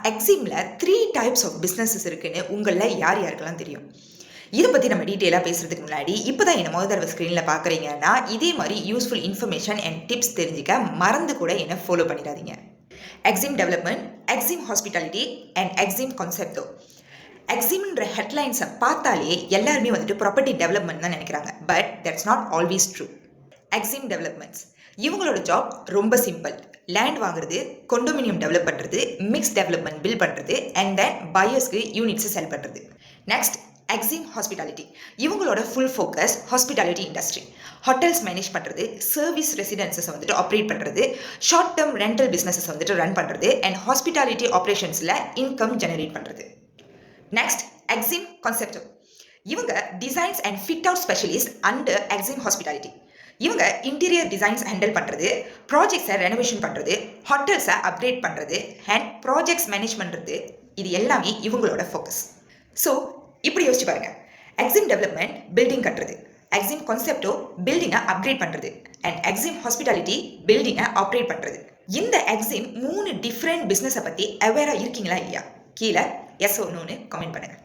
எக்ஸிமில் 3 types of businesses இருக்குன்னு உங்களில் யார் யாருக்கெல்லாம் தெரியும்? இதை பற்றி நம்ம டீட்டெயிலாக பேசுகிறதுக்கு முன்னாடி இப்போ தான் என்ன முதல் தடவை ஸ்க்ரீனில் பார்க்குறீங்கன்னா இதே மாதிரி யூஸ்ஃபுல் இன்ஃபர்மேஷன் அண்ட் டிப்ஸ் தெரிஞ்சுக்க மறந்து கூட என்னை ஃபாலோ பண்ணிடாதீங்க. Exim development, Exim hospitality and Exim Concepto. எக்ஸிம்ன்ற ஹெட்லைன்ஸை பார்த்தாலே எல்லாருமே வந்துட்டு ப்ராப்பர்ட்டி டெவலப்மெண்ட் தான் நினைக்கிறாங்க. But that's not always true. Exim developments இவங்களோட ஜாப் ரொம்ப சிம்பிள். லேண்ட் வாங்குறது, கொண்டோமினியம் டெவலப் பண்ணுறது, மிக்ஸ் டெவலப்மெண்ட் பில் பண்ணுறது அண்ட் தென் பையர்ஸ்க்கு யூனிட்ஸை செல் பண்ணுறது. Next Exim hospitality. இவங்களோட full focus hospitality industry. Hotels manage பண்ணுறது, சர்வீஸ் ரெசிடென்சஸ் வந்துட்டு ஆப்ரேட் பண்ணுறது, ஷார்ட் டேர்ம் ரெண்டல் பிஸ்னஸஸ் வந்துட்டு ரன் பண்ணுறது அண்ட் ஹாஸ்பிட்டாலிட்டி ஆப்ரேஷன்ஸில் இன்கம் ஜெனரேட் பண்ணுறது. Next Exim Concepto. இவங்க designs and fit out specialist under Exim hospitality. இவங்க இன்டீரியர் டிசைன்ஸ் ஹேண்டில் பண்ணுறது, ப்ராஜெக்ட்ஸை ரெனோவேஷன் பண்ணுறது, ஹோட்டல்ஸை அப்கிரேட் பண்ணுறது அண்ட் ப்ராஜெக்ட்ஸ் மேனேஜ் பண்ணுறது, இது எல்லாமே இவங்களோட ஃபோக்கஸ். ஸோ இப்படி யோசிச்சு பாருங்க. எக்ஸிம் டெவலப்மெண்ட் பில்டிங் கட்டுறது, எக்ஸிம் கான்செப்டோ பில்டிங்கை அப்கிரேட் பண்ணுறது அண்ட் எக்ஸிம் ஹாஸ்பிட்டாலிட்டி பில்டிங்கை ஆப்ரேட் பண்ணுறது. இந்த எக்ஸிம் 3 டிஃப்ரெண்ட் பிஸ்னஸை பற்றி அவேராக இருக்கீங்களா இல்லையா? கீழே எஸ் ஒன்றுன்னு கமெண்ட் பண்ணுங்கள்.